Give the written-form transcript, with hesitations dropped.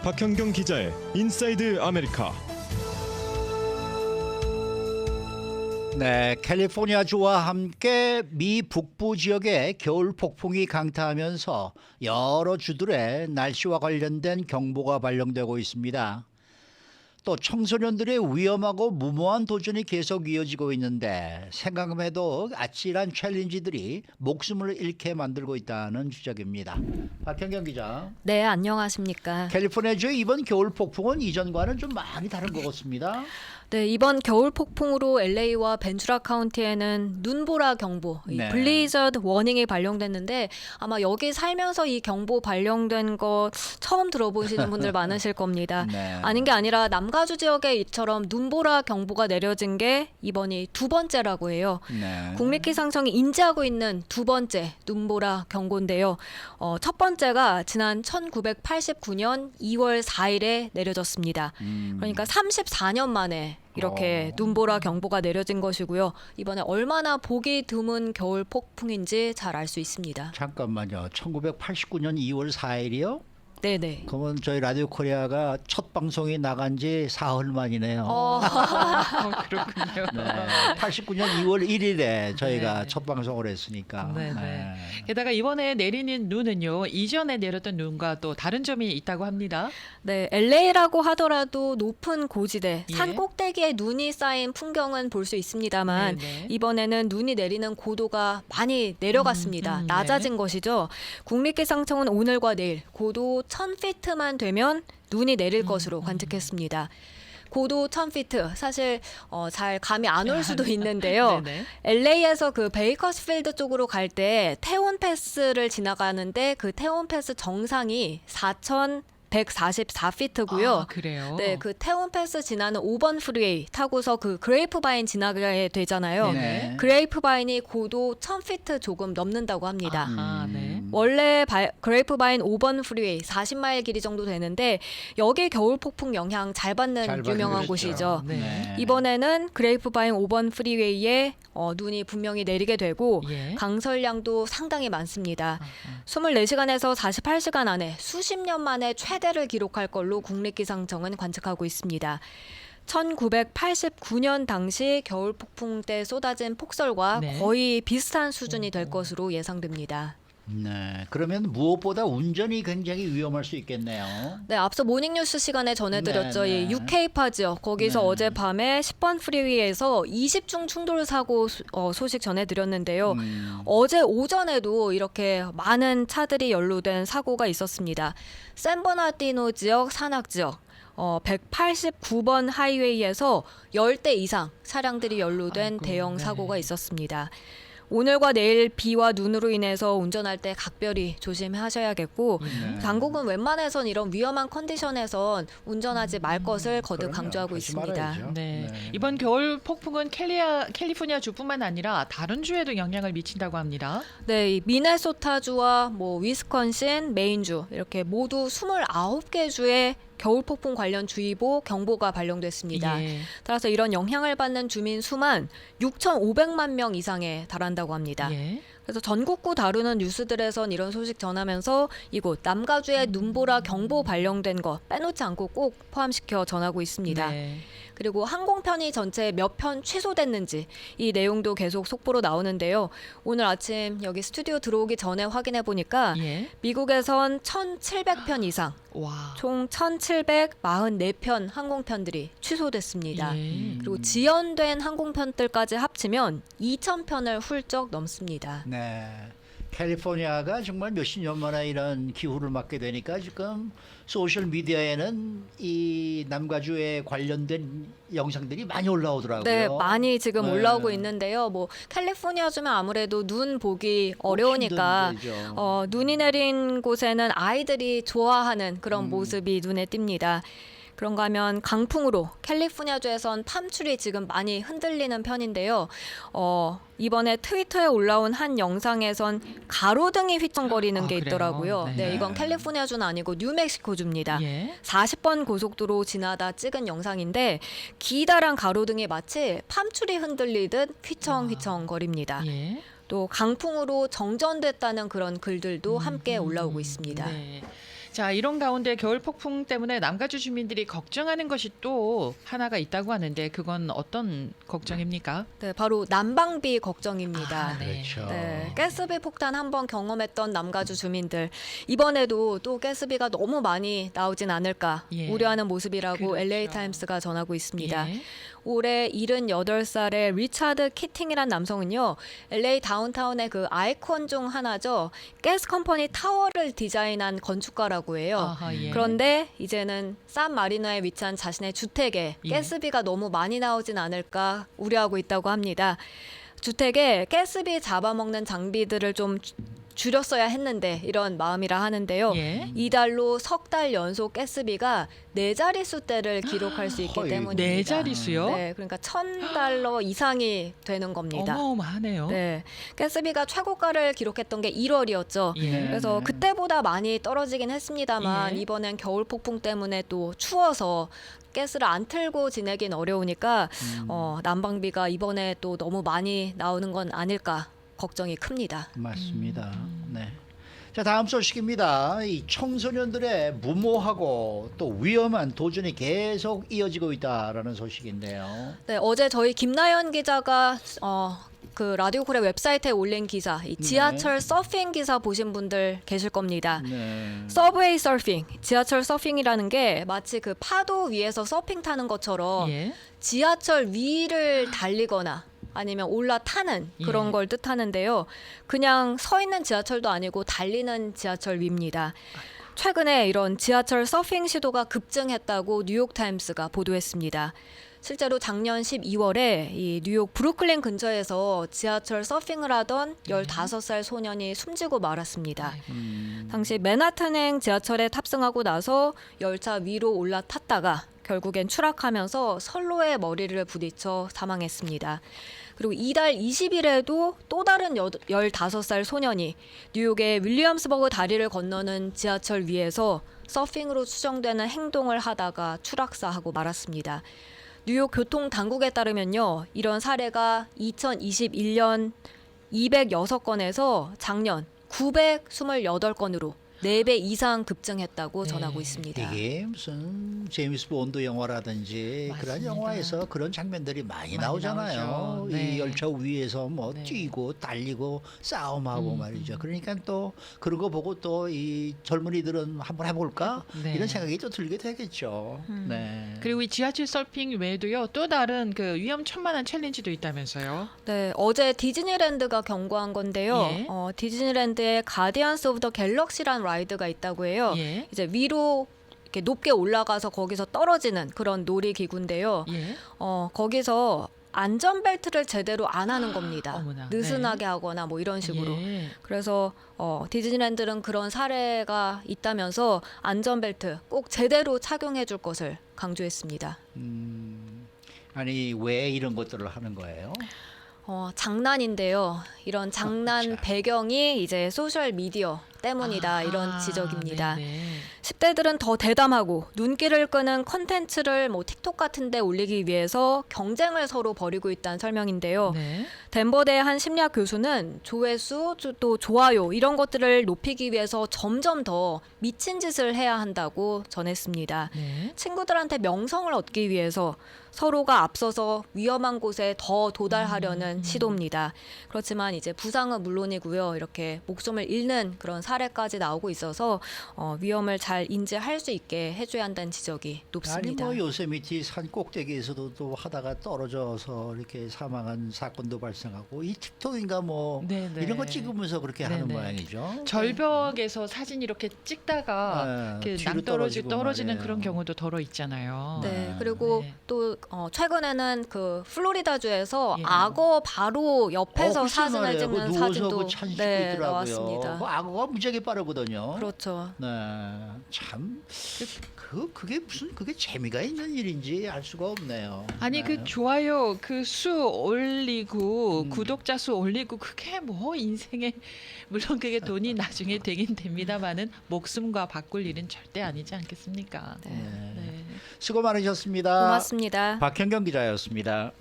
박현경 기자의 인사이드 아메리카. 네, 캘리포니아주와 함께 미 북부 지역에 겨울 폭풍이 강타하면서 여러 주들의 날씨와 관련된 경보가 발령되고 있습니다. 또 청소년들의 위험하고 무모한 도전이 계속 이어지고 있는데 생각만 해도 아찔한 챌린지들이 목숨을 잃게 만들고 있다는 지적입니다. 박현경 기자. 네, 안녕하십니까. 캘리포니아주의 이번 겨울 폭풍은 이전과는 좀 많이 다른 것 같습니다. 네, 이번 겨울 폭풍으로 LA와 벤추라 카운티에는 눈보라 경보, 네. 블리저드 워닝이 발령됐는데 아마 여기 살면서 이 경보 발령된 거 처음 들어보시는 분들 많으실 겁니다. 네. 아닌 게 아니라 남가주 지역에 이처럼 눈보라 경보가 내려진 게 이번이 두 번째라고 해요. 네. 국립기상청이 인지하고 있는 두 번째 눈보라 경고인데요. 첫 번째가 지난 1989년 2월 4일에 내려졌습니다. 그러니까 34년 만에 이렇게 눈보라 경보가 내려진 것이고요. 이번에 얼마나 보기 드문 겨울 폭풍인지 잘 알 수 있습니다. 잠깐만요. 1989년 2월 4일이요? 네네. 그러면 저희 라디오 코리아가 첫 방송이 나간 지 사흘 만이네요. 그렇군요. 네, 89년 2월 1일에 저희가 네. 첫 방송을 했으니까. 네. 게다가 이번에 내리는 눈은요, 이전에 내렸던 눈과 또 다른 점이 있다고 합니다. 네, LA라고 하더라도 높은 고지대, 예. 산 꼭대기에 눈이 쌓인 풍경은 볼 수 있습니다만 네네. 이번에는 눈이 내리는 고도가 많이 내려갔습니다. 네. 낮아진 것이죠. 국립기상청은 오늘과 내일 고도 1000피트만 되면 눈이 내릴 것으로 관측했습니다. 고도 1000피트 사실 잘 감이 안 올 수도 있는데요. 네네. LA에서 그 베이커스필드 쪽으로 갈 때 태온 패스를 지나가는데 그 태온 패스 정상이 4,144피트고요. 아, 그래요? 네, 그 태온 패스 지나는 5번 프리웨이 타고서 그 그레이프바인 지나가게 되잖아요. 네. 그레이프바인이 고도 1000피트 조금 넘는다고 합니다. 아, 네. 원래 그레이프바인 5번 프리웨이 40마일 길이 정도 되는데 여기 겨울 폭풍 영향 잘 받는 잘 유명한 받으셨죠. 곳이죠. 네. 이번에는 그레이프바인 5번 프리웨이에 눈이 분명히 내리게 되고 예. 강설량도 상당히 많습니다. 24시간에서 48시간 안에 수십 년 만에 최대를 기록할 걸로 국립기상청은 관측하고 있습니다. 1989년 당시 겨울 폭풍 때 쏟아진 폭설과 네. 거의 비슷한 수준이 될 것으로 예상됩니다. 네. 그러면 무엇보다 운전이 굉장히 위험할 수 있겠네요. 네, 앞서 모닝뉴스 시간에 전해드렸죠. 네, 네. 이 UK파 지역 거기서 네. 어젯밤에 10번 프리웨이에서 20중 충돌 사고 소식 전해드렸는데요. 어제 오전에도 이렇게 많은 차들이 연루된 사고가 있었습니다. 샌버나디노 지역 산악 지역 189번 하이웨이에서 10대 이상 차량들이 연루된 아이고, 대형 네. 사고가 있었습니다. 오늘과 내일 비와 눈으로 인해서 운전할 때 각별히 조심하셔야겠고 네. 당국은 웬만해선 이런 위험한 컨디션에선 운전하지 말 것을 거듭 그럼요. 강조하고 하지 있습니다. 말아야죠. 네. 네. 이번 겨울 폭풍은 캘리포니아 주뿐만 아니라 다른 주에도 영향을 미친다고 합니다. 네, 이 미네소타주와 위스콘신, 메인주 이렇게 모두 29개 주에 겨울 폭풍 관련 주의보 경보가 발령됐습니다. 예. 따라서 이런 영향을 받는 주민 수만 6,500만 명 이상에 달한다고 합니다. 예. 그래서 전국구 다루는 뉴스들에선 이런 소식 전하면서 이곳 남가주에 눈보라 경보 발령된 거 빼놓지 않고 꼭 포함시켜 전하고 있습니다. 네. 그리고 항공편이 전체 몇 편 취소됐는지 이 내용도 계속 속보로 나오는데요. 오늘 아침 여기 스튜디오 들어오기 전에 확인해 보니까 예. 미국에선 1,700편 이상, 와. 총 1,744편 항공편들이 취소됐습니다. 예. 그리고 지연된 항공편들까지 합치면 2,000편을 훌쩍 넘습니다. 네. 캘리포니아가 정말 몇십 년 만에 이런 기후를 맞게 되니까 지금 소셜 미디어에는 이 남가주에 관련된 영상들이 많이 올라오더라고요. 네, 많이 지금 네. 올라오고 있는데요. 캘리포니아 주면 아무래도 눈 보기 어려우니까 힘든 눈이 내린 곳에는 아이들이 좋아하는 그런 모습이 눈에 띕니다. 그런가 하면 강풍으로 캘리포니아주에선 팜출이 지금 많이 흔들리는 편인데요. 이번에 트위터에 올라온 한 영상에선 가로등이 휘청거리는 아, 게 그래요? 있더라고요. 네. 네, 이건 캘리포니아주는 아니고 뉴멕시코주입니다. 예. 40번 고속도로 지나다 찍은 영상인데 기다란 가로등이 마치 팜출이 흔들리듯 휘청휘청 거립니다. 예. 또 강풍으로 정전됐다는 그런 글들도 함께 올라오고 있습니다. 네. 자, 이런 가운데 겨울 폭풍 때문에 남가주 주민들이 걱정하는 것이 또 하나가 있다고 하는데 그건 어떤 걱정입니까? 네, 바로 난방비 걱정입니다. 아, 네. 그렇죠. 네, 가스비 폭탄 한번 경험했던 남가주 주민들 이번에도 또 가스비가 너무 많이 나오진 않을까 예. 우려하는 모습이라고 그렇죠. LA 타임스가 전하고 있습니다. 예. 올해 78살의 리차드 키팅이란 남성은요, LA 다운타운의 그 아이콘 중 하나죠. 가스 컴퍼니 타워를 디자인한 건축가라고 해요. 아하, 예. 그런데 이제는 산 마리노에 위치한 자신의 주택에 예. 가스비가 너무 많이 나오진 않을까 우려하고 있다고 합니다. 주택에 가스비 잡아먹는 장비들을 좀 줄였어야 했는데 이런 마음이라 하는데요. 예. 이달로 석 달 연속 가스비가 4자릿수대를 기록할 수 있기 허이, 때문입니다. 네 자릿수요? 네, 그러니까 $1,000 이상이 되는 겁니다. 어마어마하네요. 네, 가스비가 최고가를 기록했던 게 1월이었죠. 예. 그래서 그때보다 많이 떨어지긴 했습니다만 예. 이번엔 겨울 폭풍 때문에 또 추워서 가스를 안 틀고 지내긴 어려우니까 난방비가 이번에 또 너무 많이 나오는 건 아닐까 걱정이 큽니다. 맞습니다. 네. 자, 다음 소식입니다. 이 청소년들의 무모하고 또 위험한 도전이 계속 이어지고 있다라는 소식인데요. 네, 어제 저희 김나연 기자가 그 라디오콜의 웹사이트에 올린 기사, 이 지하철 서핑 기사 보신 분들 계실 겁니다. 네. 서브웨이 서핑, 지하철 서핑이라는 게 마치 그 파도 위에서 서핑 타는 것처럼 예. 지하철 위를 달리거나 아니면 올라타는 그런 예. 걸 뜻하는데요. 그냥 서 있는 지하철도 아니고 달리는 지하철 위입니다. 최근에 이런 지하철 서핑 시도가 급증했다고 뉴욕타임스가 보도했습니다. 실제로 작년 12월에 이 뉴욕 브루클린 근처에서 지하철 서핑을 하던 15살 소년이 숨지고 말았습니다. 당시 맨하탄행 지하철에 탑승하고 나서 열차 위로 올라탔다가 결국엔 추락하면서 선로에 머리를 부딪혀 사망했습니다. 그리고 이달 20일에도 또 다른 15살 소년이 뉴욕의 윌리엄스버그 다리를 건너는 지하철 위에서 서핑으로 추정되는 행동을 하다가 추락사하고 말았습니다. 뉴욕 교통당국에 따르면요, 이런 사례가 2021년 206건에서 작년 928건으로 4배 이상 급증했다고 네. 전하고 있습니다. 이게 무슨 제임스 본드 영화라든지 그런 맞습니다. 영화에서 그런 장면들이 많이 많이 나오잖아요. 나오죠. 네. 이 열차 위에서 뭐 네. 뛰고 달리고 싸움하고 말이죠. 그러니까 또 그런 거 보고 또 이 젊은이들은 한번 해볼까 네. 이런 생각이 또 들게 되겠죠. 네. 그리고 이 지하철 서핑 외에도요 또 다른 그 위험천만한 챌린지도 있다면서요? 네, 어제 디즈니랜드가 경고한 건데요. 예. 디즈니랜드에 가디언스 오브 더 갤럭시란 라이드가 있다고 해요. 예. 이제 위로 이렇게 높게 올라가서 거기서 떨어지는 그런 놀이기구인데요. 예. 거기서 안전벨트를 제대로 안 하는 겁니다. 어머나. 느슨하게 하거나 뭐 이런 식으로. 예. 그래서 디즈니랜드는 그런 사례가 있다면서 안전벨트 꼭 제대로 착용해 줄 것을 강조했습니다. 아니 왜 이런 것들을 하는 거예요? 장난인데요. 이런 장난 자. 배경이 이제 소셜 미디어 때문이다 이런 아하, 지적입니다. 네네. 10대들은 더 대담하고 눈길을 끄는 콘텐츠를 뭐 틱톡 같은 데 올리기 위해서 경쟁을 서로 벌이고 있다는 설명인데요. 네. 덴버대 한 심리학 교수는 조회수 또 좋아요 이런 것들을 높이기 위해서 점점 더 미친 짓을 해야 한다고 전했습니다. 네. 친구들한테 명성을 얻기 위해서 서로가 앞서서 위험한 곳에 더 도달하려는 시도입니다. 그렇지만 이제 부상은 물론이고요. 이렇게 목숨을 잃는 그런 사례까지 나오고 있어서 위험을 잘 인지할 수 있게 해줘야 한다는 지적이 아니 높습니다. 뭐 요세미티 산 꼭대기에서도 또 하다가 떨어져서 이렇게 사망한 사건도 발생하고 이 틱톡인가 뭐 네네. 이런 거 찍으면서 그렇게 하는 네네. 모양이죠. 절벽에서 사진 이렇게 찍다가 네, 이렇게 뒤로 낭떠러지 떨어지는 말이에요. 그런 경우도 더러 있잖아요. 네, 그리고 네. 또 최근에는 그 플로리다주에서 예. 악어 바로 옆에서 글쎄 사진을 말이에요. 찍는 그거 누워서 사진도 그 찬 씻고 네, 있더라고요. 나왔습니다. 그 악어가 무지하게 빠르거든요. 그렇죠. 네, 참 그게 무슨 그게 재미가 있는 일인지 알 수가 없네요. 아니 네. 그 좋아요 그 수 올리고 구독자 수 올리고 그게 뭐 인생에 물론 그게 돈이 나중에 되긴 됩니다만은 목숨과 바꿀 일은 절대 아니지 않겠습니까? 네. 네. 수고 많으셨습니다. 고맙습니다. 박현경 기자였습니다.